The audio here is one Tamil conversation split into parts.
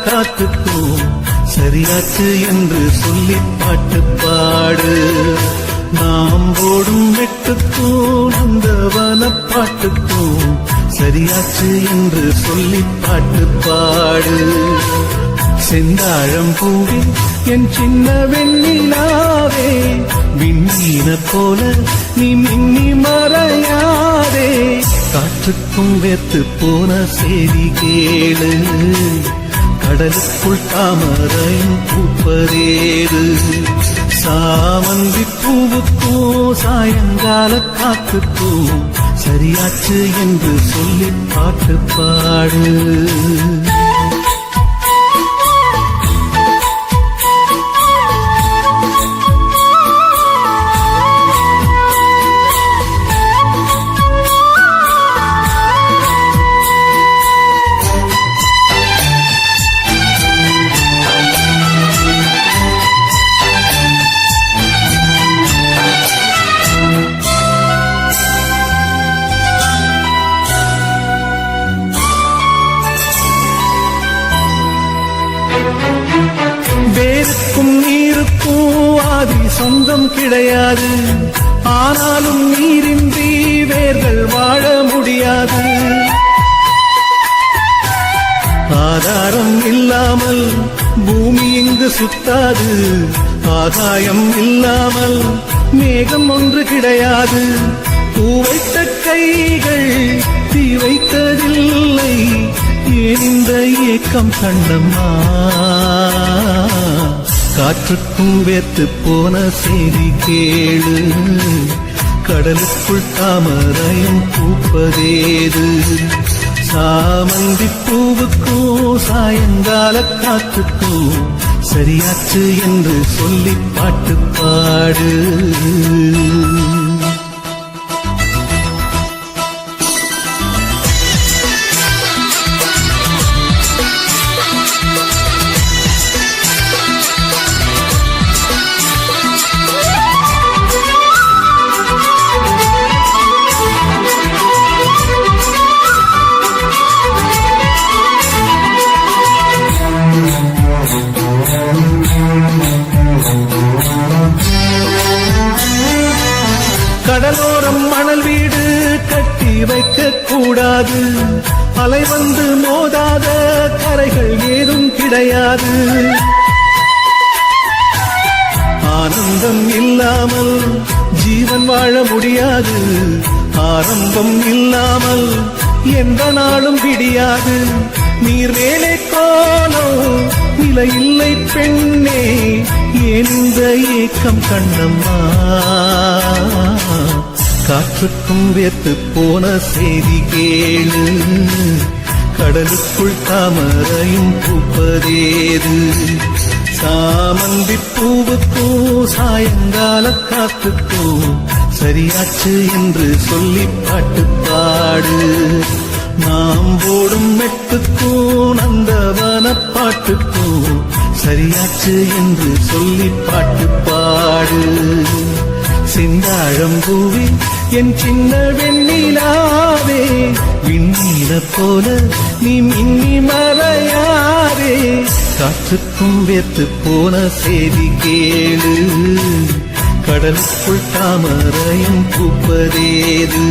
காத்துக்கும் சரியாச்சு என்று சொல்லி பாட்டு பாடு. நாம் போடும் வெட்டுக்கும் நந்தவன பாட்டுக்கும் சரியாச்சு என்று சொல்லி பாட்டு பாடு. செந்தாழம் பூவே என் சின்ன வெண்ணிலாவே, விண்ணீன போல நீ மின்னி மறையாதே. காற்றுக்கும் வேத்து போன செய்தி கேளு, கடலுக்குள் தாமரையும் பூப்பதேது. சாமந்தி பூவுக்கும் சாயங்கால காத்துக்கும் சரியாச்சு என்று சொல்லி பாட்டு பாடு. வேருக்கும் நீருக்கும் ஆதி சொந்தம் கிடையாது, ஆனாலும் நீரின்றி வேர்கள் வாழ முடியாது. ஆதாரம் இல்லாமல் பூமி இங்கு சுத்தாது, ஆகாயம் இல்லாமல் மேகம் ஒன்று கிடையாது. பூ வைத்த கைகள் தீ வைத்ததில்லை, ஏன் இந்த ஏக்கம் கண்ணம்மா? காற்றுக்கும் வேத்து போன செய்தி கேளு, கடலுக்குள் தாமரையும் பூப்பதேது. சாமந்தி பூவுக்கும் சாயங்கால காத்துக்கும் சரியாச்சு என்று சொல்லி பாட்டு பாடு. கடலோரம் மணல் வீடு கட்டி வைக்க கூடாது, அலை வந்து மோதாத கரைகள் ஏதும் கிடையாது. ஆனந்தம் இல்லாமல் ஜீவன் வாழ முடியாது, ஆரம்பம் இல்லாமல் எந்த நாளும் விடியாது. நீர் மேலே கோலம் நிலை இல்லை பெண்ணே, ஏன் இந்த ஏக்கம் கண்ணம்மா? காற்றுக்கும் வேத்து போன செய்தி கேளு, கடலுக்குள் தாமரையும் பூப்பதேது. சாமந்தி பூவுக்கும் சாயங்கால காத்துக்கும் சரியாச்சு என்று சொல்லி பாட்டு பாடு. நாம் போடும் மெட்டுக்கும் நந்தவன பாட்டுக்கும் சரியாச்சு என்று சொல்லி பாட்டு பாடு. செந்தாழம் பூவே என் சின்ன வெண்ணிலாவே, விண்ணீன போல நீ மின்னி மறையாதே. காற்றுக்கும் வேத்து போன செய்தி கேளு, கடலுக்குள் தாமரையும் பூப்பதேது.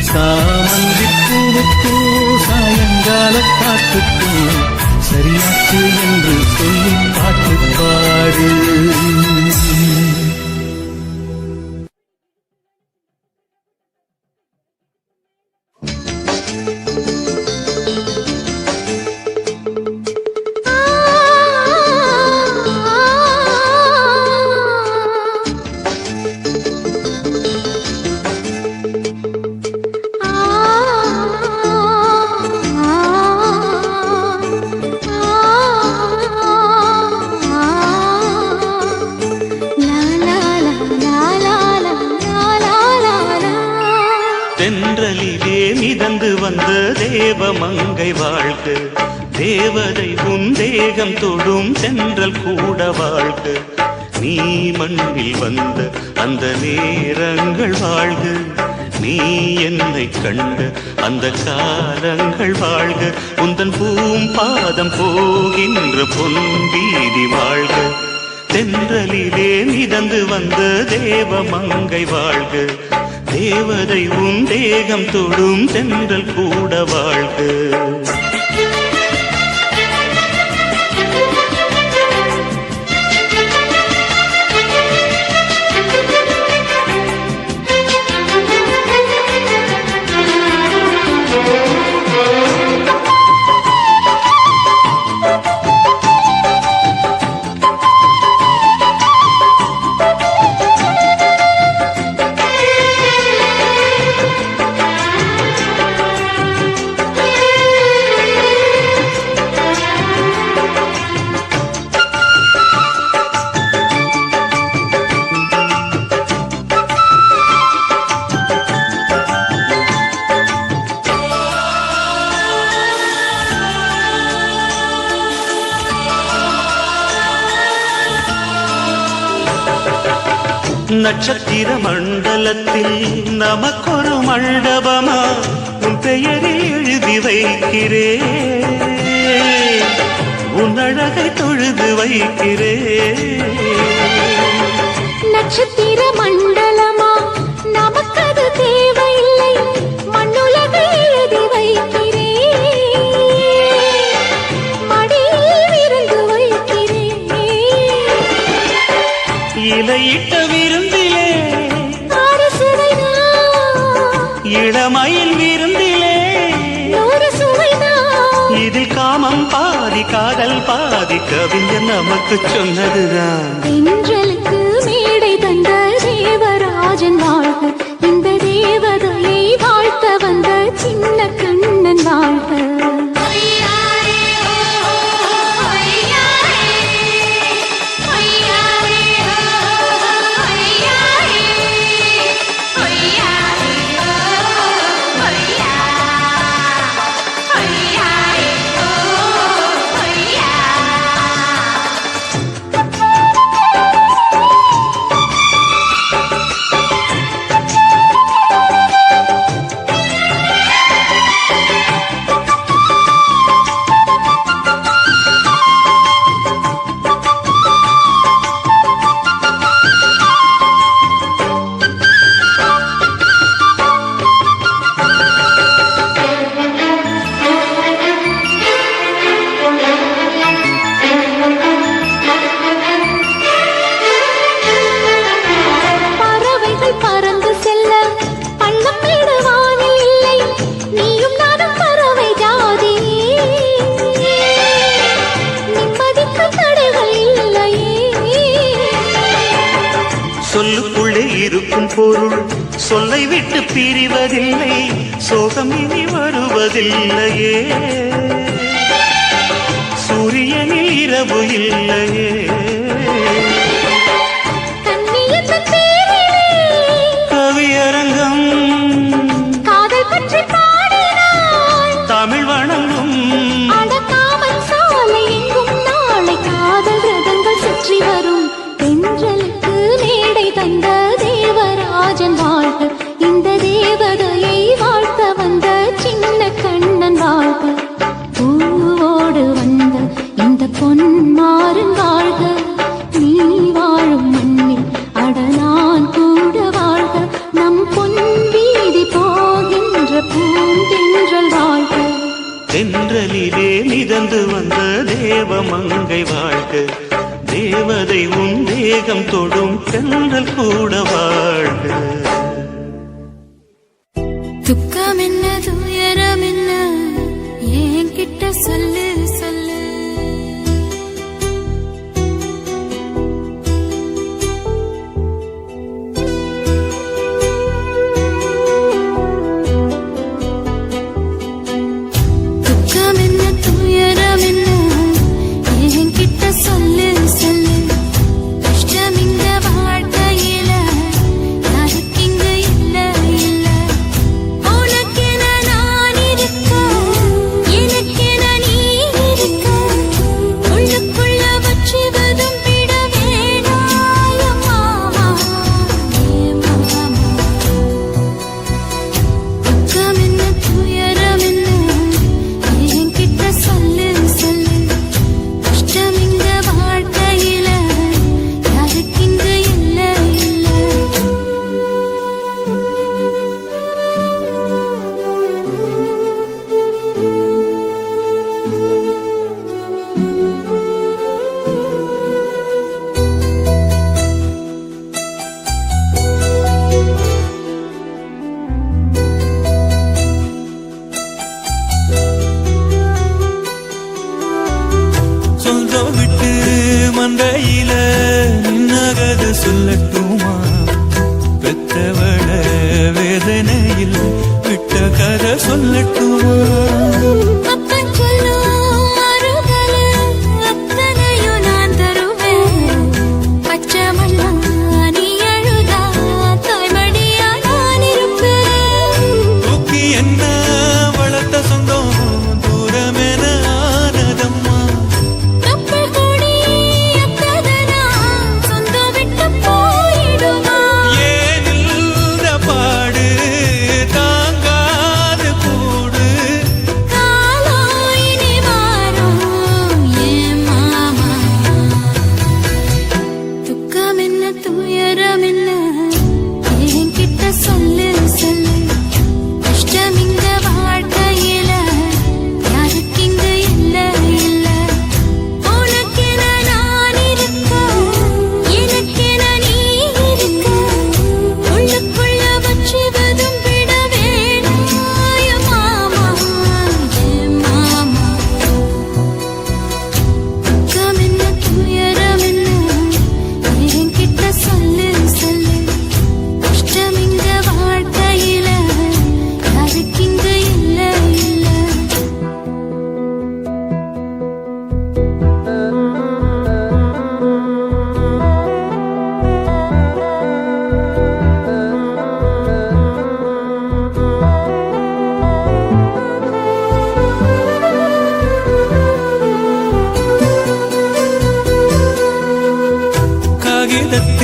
சாமந்தி பூவுக்கும் சாயங்கால காத்துக்கும் சரியாச்சு என்று சொல்லி பாட்டு பாடு. தென்றலிலே மிதந்து வந்த தேவமங்கை வாழ்க, தேவதை உன் தேகம் தொடும் சென்றல் கூட வாழ்க. நீ மண்ணில் வந்த அந்த நேரங்கள் வாழ்க, நீ என்னை கண்ட அந்த காலங்கள் வாழ்க உந்தன் பூம்பாதம் போகின்ற பொன் வீதி வாழ்க தென்றலிலே மிதந்து வந்த தேவ மங்கை வாழ்க தேவதை உன் தேகம் தொடும் தென்றல் கூட வாழ்க நட்சத்திர மண்டலத்தில் நமக்கொரு மண்டபமா உன் பெயரில் எழுதி வைக்கிறே உன் அழகை தொழுது வைக்கிறே நட்சத்திர மண்டலமா நமக்கது தேவையில்லை மண்ணுலகை எழுதி வைக்கிறே மடியில் விருந்து வைக்கிறே இலையிட்ட விருந்திலே இளமயில் விருந்திலே இதில் காமம் பாதி காதல் பாதி கவிஞர் நமக்கு சொன்னதுதான் தென்றலுக்கு மேடை தந்த தேவராஜன் வாழ்க இந்த தேவதையை வாழ்த்த வந்த சின்ன கண்ணன் வாழ்க சொல்லுக்குள்ளே இருக்கும் பொருள் சொல்லை விட்டு பிரிவதில்லை சோகம் இனி வருவதில்லையே சூரியனில் இரவு இல்லையே கவியரங்கம் காதல் பற்றி பாடினாள் தமிழ் வணங்கும் அடக்காமல் சாலை எங்கும் நாளை காதல் ரதங்கள் சுற்றி வரும் தென்றலுக்கு மேடை தந்த தேவராஜன் வாழ்க இந்த தேவதையை வாழ்த்த வந்த சின்ன கண்ணன் வாழ்க பூவோடு வந்த இந்த பொன்மாறன் வாழ்க நீ வாழும் மண்ணில் அட நான் கூட வாழ்க நம் பொன் வீதி போகின்ற பூந்தென்றல் வாழ்க தென்றலிலே மிதந்து வந்த தேவ மங்கை வாழ்க தேவதை உன் தேகம் தொடும் தென்றல் கூட வாழ்க துக்கம் என்ன துயரம் என்ன என்கிட்ட சொல்லு சொல்லு துக்கம் என்ன துயரம் என்ன என்கிட்ட சொல்லு சொல்லு கஷ்டம் இந்த வாழ்க்கையில யாருக்கு இங்க இல்ல இல்ல உனக்கென நான் இருக்க எனக்கென நீ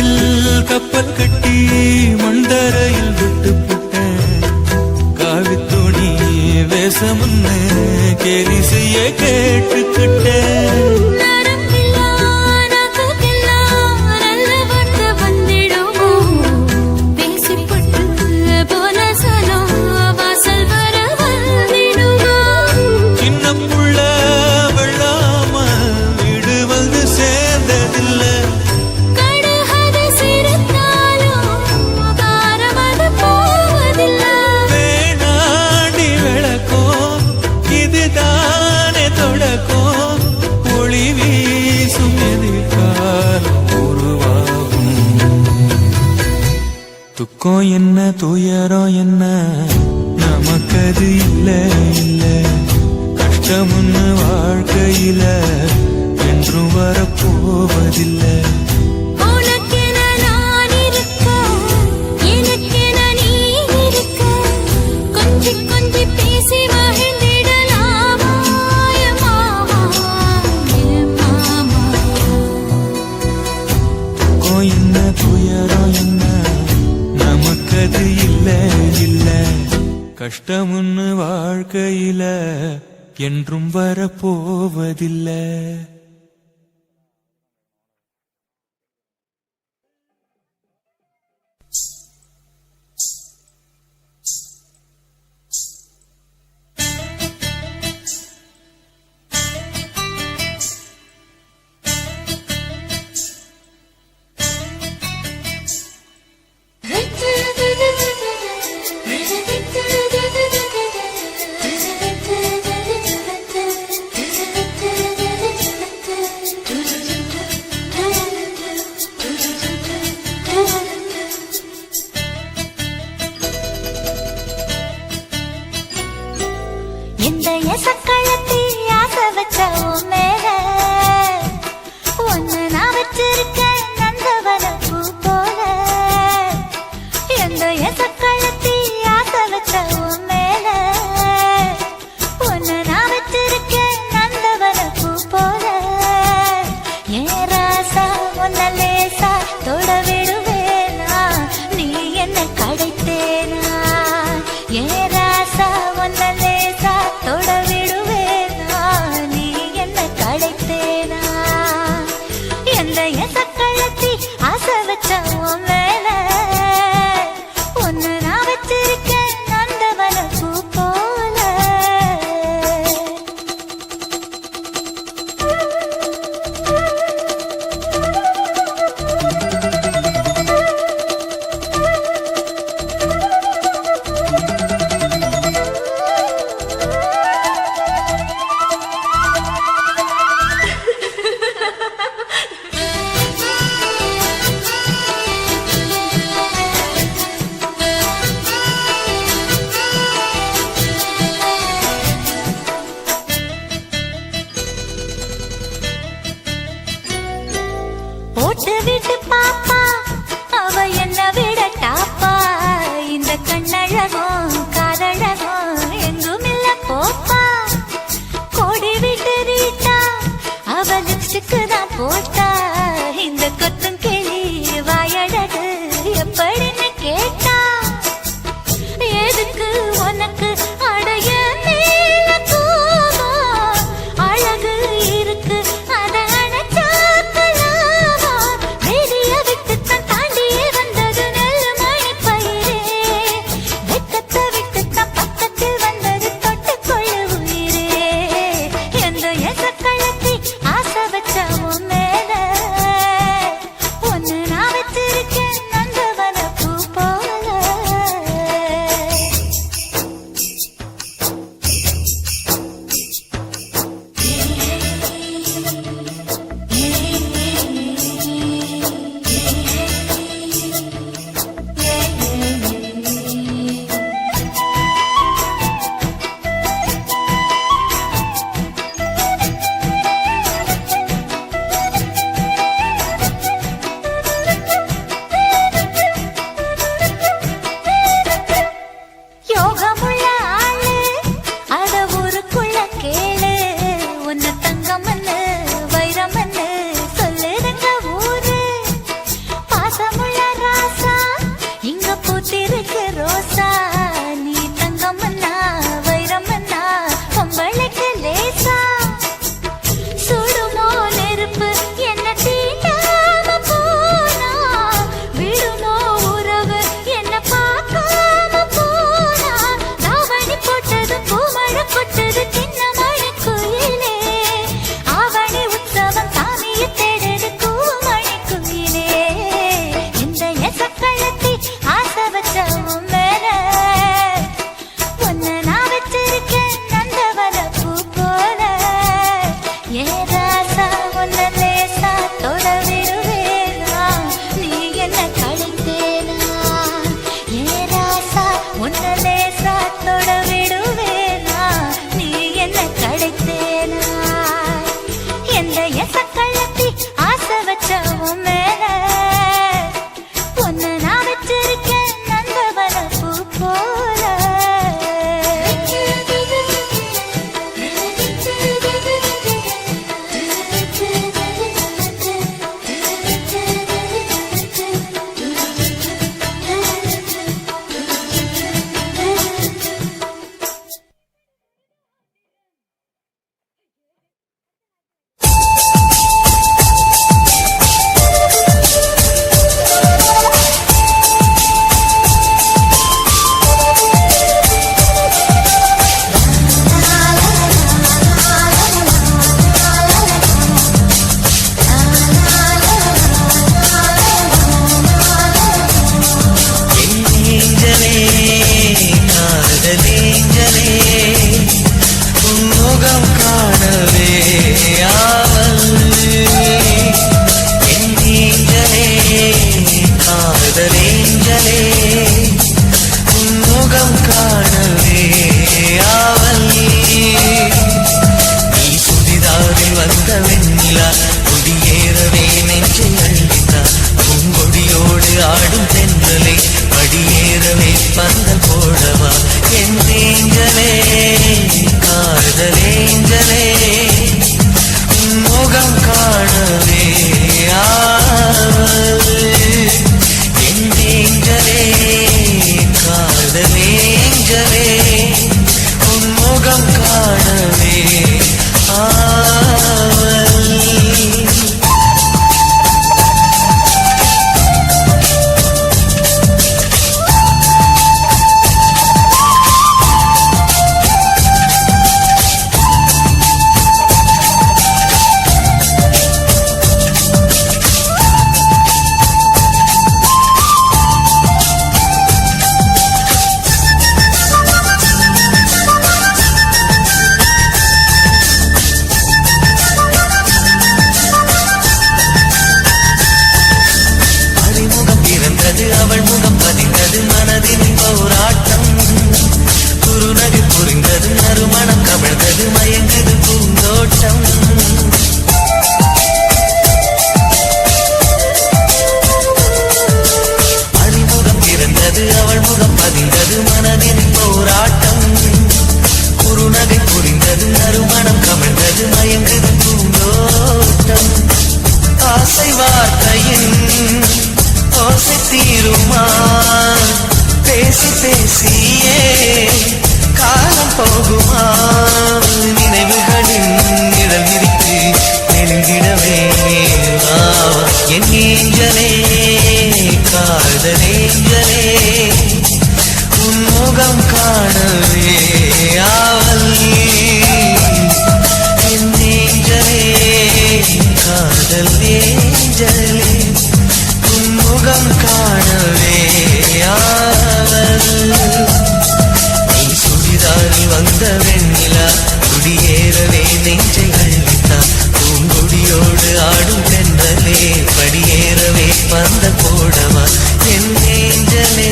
காத்தில் கப்பல் கட்டி மண்டரையில் விட்டு புட்டேன் காவி துணி வேஷம்னு கேலி செய்ய கேட்டுக்கிட்டேன் துக்கம் என்ன துயரம் என்ன நமக்கது இல்ல இல்ல கஷ்டம்னு வாழ்க்கையில என்றும் வரப்போவதில்லை என்ன துயரம் என்ன நமக்கது இல்ல இல்ல கஷ்டம்னு வாழ்க்கையில என்றும் வரப்போவதில்லை காதலேஞ்சலே உன் முகம் காணவே ஆவல் நீ சுடிதாரில் வந்த வெண்ணிலா குடியேறவே நெஞ்சை அள்ளினார் பூங்கொடியோடு ஆடும் தென்றலை படியேறவே பந்தல் போடவா என் ஏஞ்சலே காதலேஞ்சலே உன் முகம் காணவே ஆவல் என் ஏஞ்சலே காதலேஞ்சலே உன் முகம் காணவே ஆவல் அவள் முகம் பதிந்தது மனதின் போராட்டம் குறுநகை புரிந்தது நறுமணம் கவிழ்ந்தது மயங்குது பூந்தோட்டம் அறிமுகம் பிறந்தது அவள் முகம் பதிந்தது மனதின் போராட்டம் குறுநகை புரிந்தது நறுமணம் கவிழ்ந்தது மயங்குது பூந்தோட்டம் ஆசை வார்த்தையின் ஓசை தீருமா பேசி பேசியே காலம் போகுமா நினைவுகளின் நிழல் விரித்து நெருங்கிடவே என் ஏஞ்சலே காதலேஞ்சலே உன் முகம் காணவே ஆவல் என் ஏஞ்சலே காதலேஞ்சலே முகம் காணவே ஆவல் நீ சுடிதாரில் வந்த வெண்ணிலா குடியேறவே நெஞ்சை அள்ளித்தார் பூங்கொடியோடு ஆடும் தென்றலே படியேறவே பந்த போடவா என் ஏஞ்சலே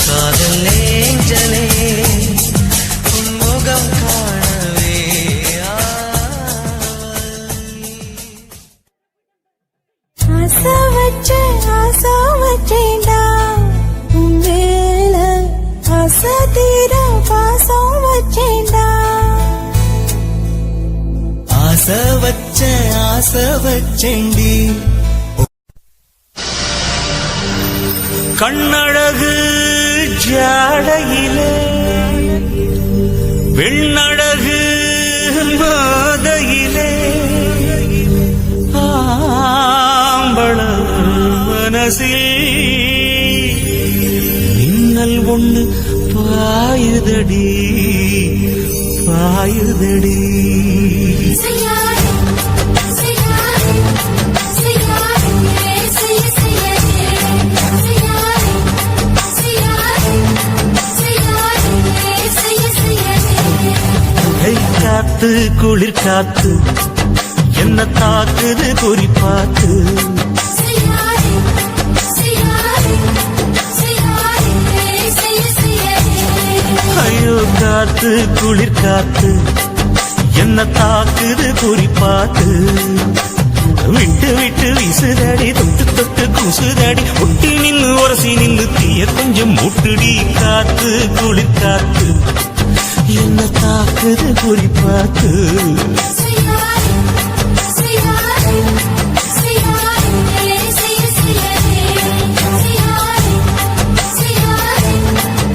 காதலேஞ்சலே உன் முகம் காணவே ஆசை வச்சேண்டா உன் மேல ஆசை தீர பாசம் வச்சேண்டா ஆசை வச்சேண்டி கண்ணழகு ஜாடையிலே வெண்ணழகு மாதையிலே ஆம்பள மனசில் மின்னல் ஒண்ணு பாயுதடி பாயுதடி காத்து குளிர் காத்து என்ன தாக்குது குறி பார்த்து ஐயோ காத்து குளிர் காத்து என்ன தாக்குது குறி பார்த்து விட்டு விட்டு வீசுதடி தொட்டு தொட்டு கூசுதடி ஒட்டி நின்னு உரசி நின்னு தீய கொஞ்சம் மூட்டுடி காத்து குளிர் காத்து என்ன தாக்குது குறி பார்த்து